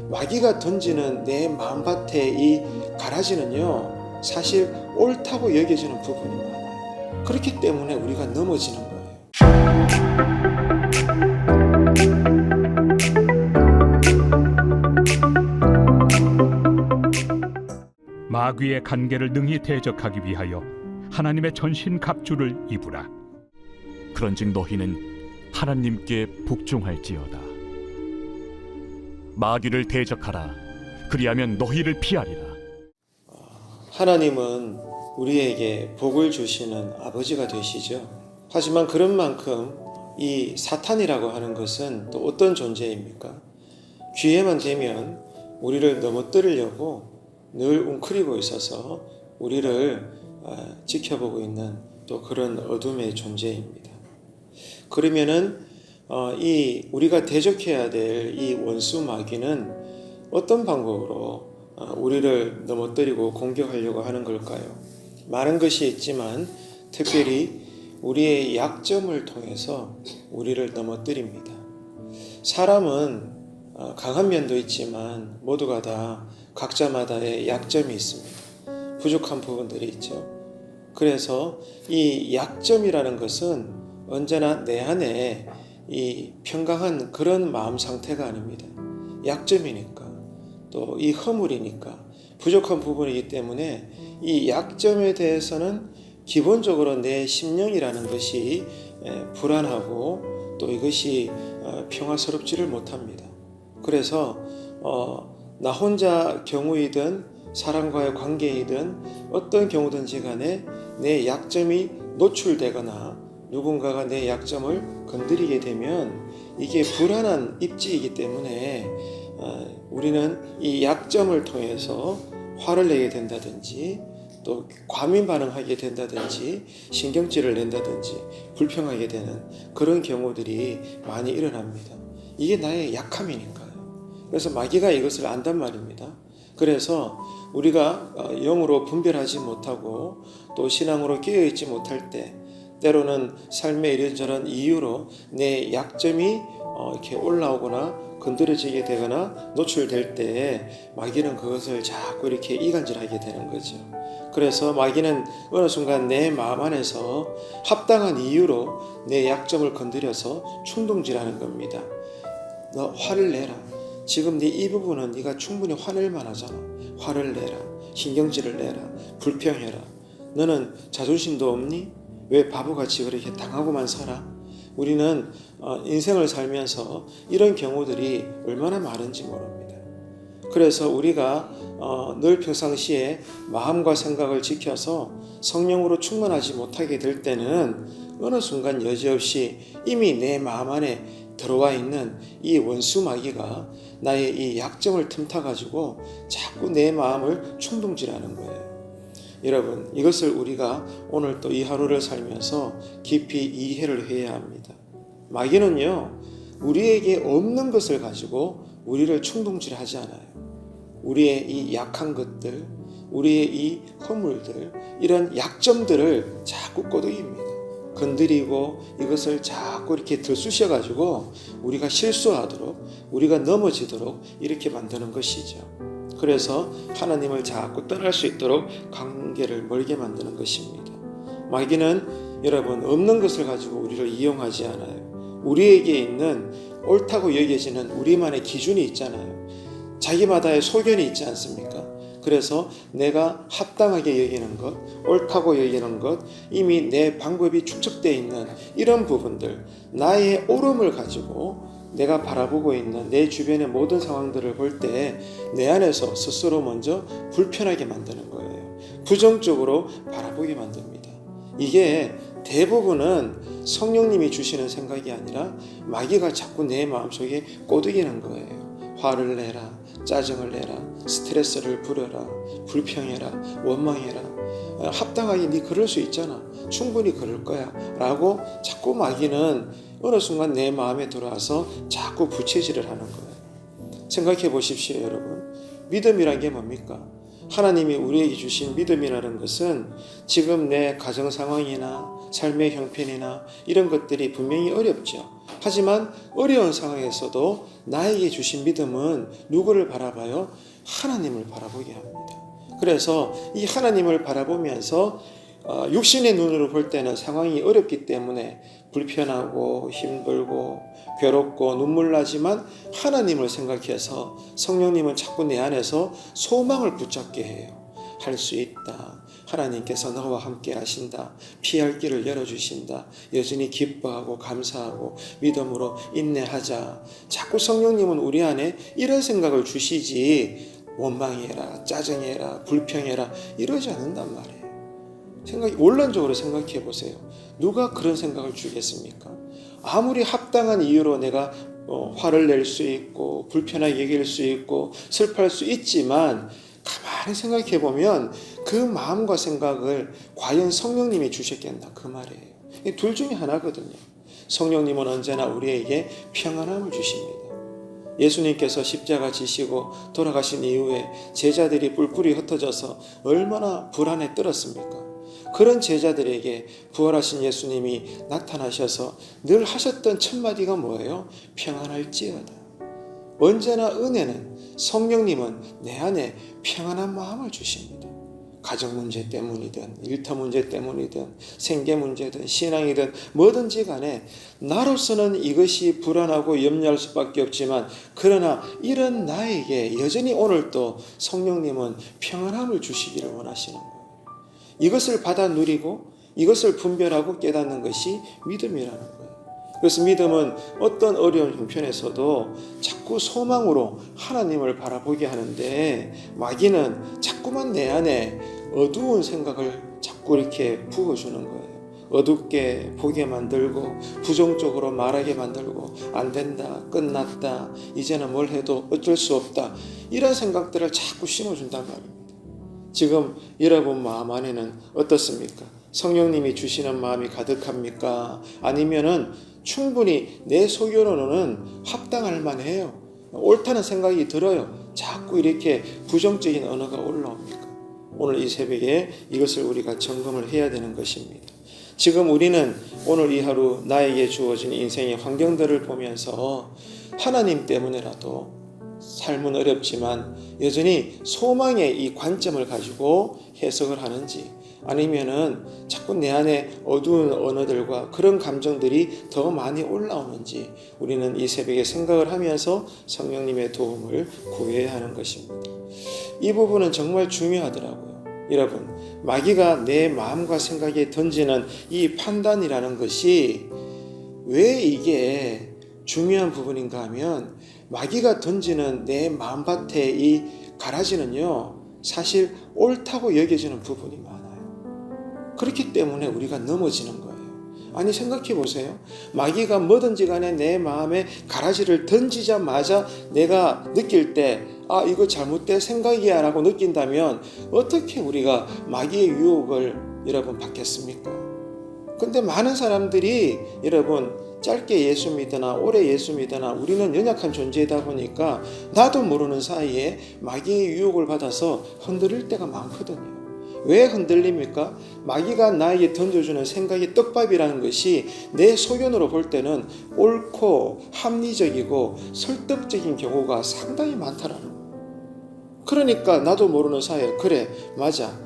마귀가 던지는 내 마음밭에 이 가라지는요, 사실 옳다고 여겨지는 부분이 많아요. 그렇기 때문에 우리가 넘어지는 거예요. 마귀의 간계를 능히 대적하기 위하여 하나님의 전신갑주를 입으라. 그런즉 너희는 하나님께 복종할지어다. 마귀를 대적하라. 그리하면 너희를 피하리라. 하나님은 우리에게 복을 주시는 아버지가 되시죠. 하지만 그런 만큼 이 사탄이라고 하는 것은 또 어떤 존재입니까? 기회만 되면 우리를 넘어뜨리려고 늘 웅크리고 있어서 우리를 지켜보고 있는 또 그런 어둠의 존재입니다. 그러면은 이 우리가 대적해야 될 이 원수 마귀는 어떤 방법으로 우리를 넘어뜨리고 공격하려고 하는 걸까요? 많은 것이 있지만 특별히 우리의 약점을 통해서 우리를 넘어뜨립니다. 사람은 강한 면도 있지만 모두가 다 각자마다의 약점이 있습니다. 부족한 부분들이 있죠. 그래서 이 약점이라는 것은 언제나 내 안에 이 평강한 그런 마음 상태가 아닙니다. 약점이니까, 또 이 허물이니까, 부족한 부분이기 때문에 이 약점에 대해서는 기본적으로 내 심령이라는 것이 불안하고 또 이것이 평화스럽지를 못합니다. 그래서 나 혼자 경우이든 사람과의 관계이든 어떤 경우든지 간에 내 약점이 노출되거나 누군가가 내 약점을 건드리게 되면 이게 불안한 입지이기 때문에 우리는 이 약점을 통해서 화를 내게 된다든지 또 과민 반응하게 된다든지 신경질을 낸다든지 불평하게 되는 그런 경우들이 많이 일어납니다. 이게 나의 약함이니까요. 그래서 마귀가 이것을 안단 말입니다. 그래서 우리가 영으로 분별하지 못하고 또 신앙으로 깨어있지 못할 때 때로는 삶의 이런저런 이유로 내 약점이 이렇게 올라오거나 건드려지게 되거나 노출될 때 마귀는 그것을 자꾸 이렇게 이간질하게 되는 거죠. 그래서 마귀는 어느 순간 내 마음 안에서 합당한 이유로 내 약점을 건드려서 충동질하는 겁니다. 너 화를 내라. 지금 네 이 부분은 네가 충분히 화낼 만하잖아. 화를 내라. 신경질을 내라. 불평해라. 너는 자존심도 없니? 왜 바보같이 그렇게 당하고만 살아? 우리는 인생을 살면서 이런 경우들이 얼마나 많은지 모릅니다. 그래서 우리가 늘 평상시에 마음과 생각을 지켜서 성령으로 충만하지 못하게 될 때는 어느 순간 여지없이 이미 내 마음 안에 들어와 있는 이 원수 마귀가 나의 이 약점을 틈타가지고 자꾸 내 마음을 충동질하는 거예요. 여러분, 이것을 우리가 오늘 또 이 하루를 살면서 깊이 이해를 해야 합니다. 마귀는요, 우리에게 없는 것을 가지고 우리를 충동질하지 않아요. 우리의 이 약한 것들, 우리의 이 허물들, 이런 약점들을 자꾸 꼬드깁니다. 건드리고 이것을 자꾸 이렇게 들쑤셔가지고 우리가 실수하도록, 우리가 넘어지도록 이렇게 만드는 것이죠. 그래서 하나님을 자꾸 떠날 수 있도록 관계를 멀게 만드는 것입니다. 마귀는 여러분 없는 것을 가지고 우리를 이용하지 않아요. 우리에게 있는 옳다고 여겨지는 우리만의 기준이 있잖아요. 자기마다의 소견이 있지 않습니까? 그래서 내가 합당하게 여기는 것, 옳다고 여기는 것, 이미 내 방법이 축적되어 있는 이런 부분들, 나의 옳음을 가지고 내가 바라보고 있는 내 주변의 모든 상황들을 볼 때 내 안에서 스스로 먼저 불편하게 만드는 거예요. 부정적으로 바라보게 만듭니다. 이게 대부분은 성령님이 주시는 생각이 아니라 마귀가 자꾸 내 마음속에 꼬드기는 거예요. 화를 내라, 짜증을 내라, 스트레스를 부려라, 불평해라, 원망해라. 합당하게 네 그럴 수 있잖아. 충분히 그럴 거야. 라고 자꾸 마귀는 어느 순간 내 마음에 들어와서 자꾸 부채질을 하는 거예요. 생각해 보십시오, 여러분. 믿음이란 게 뭡니까? 하나님이 우리에게 주신 믿음이라는 것은 지금 내 가정 상황이나 삶의 형편이나 이런 것들이 분명히 어렵죠. 하지만 어려운 상황에서도 나에게 주신 믿음은 누구를 바라봐요? 하나님을 바라보게 합니다. 그래서 이 하나님을 바라보면서 육신의 눈으로 볼 때는 상황이 어렵기 때문에 불편하고 힘들고 괴롭고 눈물 나지만 하나님을 생각해서 성령님은 자꾸 내 안에서 소망을 붙잡게 해요. 할 수 있다. 하나님께서 너와 함께 하신다. 피할 길을 열어주신다. 여전히 기뻐하고 감사하고 믿음으로 인내하자. 자꾸 성령님은 우리 안에 이런 생각을 주시지 원망해라, 짜증해라, 불평해라 이러지 않는단 말이에요. 원론적으로 생각해 보세요. 누가 그런 생각을 주겠습니까? 아무리 합당한 이유로 내가 화를 낼 수 있고 불편하게 여길 수 있고 슬퍼할 수 있지만 가만히 생각해 보면 그 마음과 생각을 과연 성령님이 주셨겠나 그 말이에요. 둘 중에 하나거든요. 성령님은 언제나 우리에게 평안함을 주십니다. 예수님께서 십자가 지시고 돌아가신 이후에 제자들이 뿔뿔이 흩어져서 얼마나 불안에 떨었습니까? 그런 제자들에게 부활하신 예수님이 나타나셔서 늘 하셨던 첫 마디가 뭐예요? 평안할지어다. 언제나 은혜는 성령님은 내 안에 평안한 마음을 주십니다. 가정 문제 때문이든 일터 문제 때문이든 생계 문제든 신앙이든 뭐든지 간에 나로서는 이것이 불안하고 염려할 수밖에 없지만 그러나 이런 나에게 여전히 오늘도 성령님은 평안함을 주시기를 원하시는 거예요. 이것을 받아 누리고 이것을 분별하고 깨닫는 것이 믿음이라는 거예요. 그래서 믿음은 어떤 어려운 형편에서도 자꾸 소망으로 하나님을 바라보게 하는데 마귀는 자꾸만 내 안에 어두운 생각을 자꾸 이렇게 부어주는 거예요. 어둡게 보게 만들고 부정적으로 말하게 만들고 안 된다, 끝났다, 이제는 뭘 해도 어쩔 수 없다 이런 생각들을 자꾸 심어준단 말입니다. 지금 여러분 마음 안에는 어떻습니까? 성령님이 주시는 마음이 가득합니까? 아니면은 충분히 내 소견으로는 합당할 만해요. 옳다는 생각이 들어요. 자꾸 이렇게 부정적인 언어가 올라옵니까? 오늘 이 새벽에 이것을 우리가 점검을 해야 되는 것입니다. 지금 우리는 오늘 이 하루 나에게 주어진 인생의 환경들을 보면서 하나님 때문에라도 삶은 어렵지만 여전히 소망의 이 관점을 가지고 해석을 하는지 아니면은 자꾸 내 안에 어두운 언어들과 그런 감정들이 더 많이 올라오는지 우리는 이 새벽에 생각을 하면서 성령님의 도움을 구해야 하는 것입니다. 이 부분은 정말 중요하더라고요. 여러분, 마귀가 내 마음과 생각에 던지는 이 판단이라는 것이 왜 이게 중요한 부분인가 하면 마귀가 던지는 내 마음밭에 이 가라지는요 사실 옳다고 여겨지는 부분이 많아요. 그렇기 때문에 우리가 넘어지는 거예요. 아니 생각해 보세요. 마귀가 뭐든지 간에 내 마음에 가라지를 던지자마자 내가 느낄 때 아 이거 잘못된 생각이야 라고 느낀다면 어떻게 우리가 마귀의 유혹을 여러분 받겠습니까? 근데 많은 사람들이 여러분 짧게 예수 믿으나 오래 예수 믿으나 우리는 연약한 존재이다 보니까 나도 모르는 사이에 마귀의 유혹을 받아서 흔들릴 때가 많거든요. 왜 흔들립니까? 마귀가 나에게 던져주는 생각의 떡밥이라는 것이 내 소견으로 볼 때는 옳고 합리적이고 설득적인 경우가 상당히 많다라는 거예요. 그러니까 나도 모르는 사이에 그래 맞아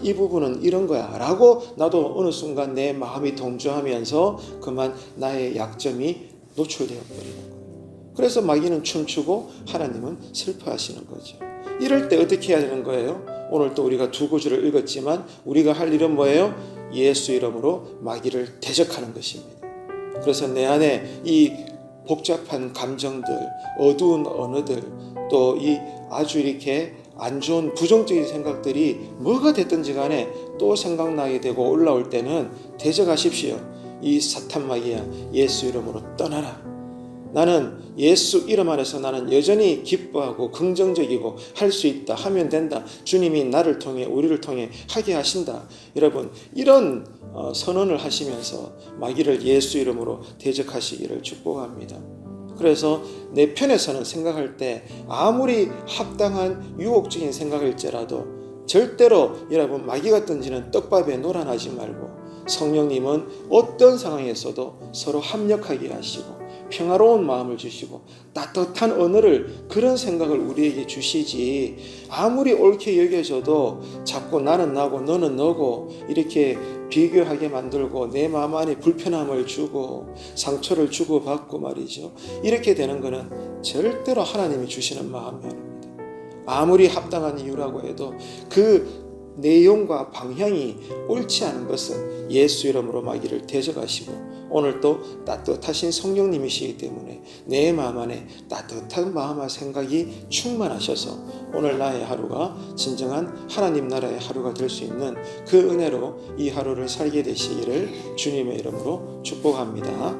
이 부분은 이런 거야 라고 나도 어느 순간 내 마음이 동조하면서 그만 나의 약점이 노출되어 버리는 거예요. 그래서 마귀는 춤추고 하나님은 슬퍼하시는 거죠. 이럴 때 어떻게 해야 되는 거예요? 오늘 또 우리가 두 구절을 읽었지만 우리가 할 일은 뭐예요? 예수 이름으로 마귀를 대적하는 것입니다. 그래서 내 안에 이 복잡한 감정들, 어두운 언어들, 또 이 아주 이렇게 안 좋은 부정적인 생각들이 뭐가 됐든지 간에 또 생각나게 되고 올라올 때는 대적하십시오. 이 사탄 마귀야 예수 이름으로 떠나라. 나는 예수 이름 안에서 나는 여전히 기뻐하고 긍정적이고 할 수 있다 하면 된다. 주님이 나를 통해 우리를 통해 하게 하신다. 여러분 이런 선언을 하시면서 마귀를 예수 이름으로 대적하시기를 축복합니다. 그래서 내 편에서는 생각할 때 아무리 합당한 유혹적인 생각일지라도 절대로 여러분 마귀가 던지는 떡밥에 놀아나지 말고 성령님은 어떤 상황에서도 서로 합력하게 하시고 평화로운 마음을 주시고 따뜻한 언어를 그런 생각을 우리에게 주시지 아무리 옳게 여겨져도 자꾸 나는 나고 너는 너고 이렇게 비교하게 만들고 내 마음 안에 불편함을 주고 상처를 주고받고 말이죠. 이렇게 되는 것은 절대로 하나님이 주시는 마음이 아닙니다. 아무리 합당한 이유라고 해도 그 내용과 방향이 옳지 않은 것은 예수 이름으로 마귀를 대적하시고 오늘 또 따뜻하신 성령님이시기 때문에 내 마음 안에 따뜻한 마음과 생각이 충만하셔서 오늘 나의 하루가 진정한 하나님 나라의 하루가 될 수 있는 그 은혜로 이 하루를 살게 되시기를 주님의 이름으로 축복합니다.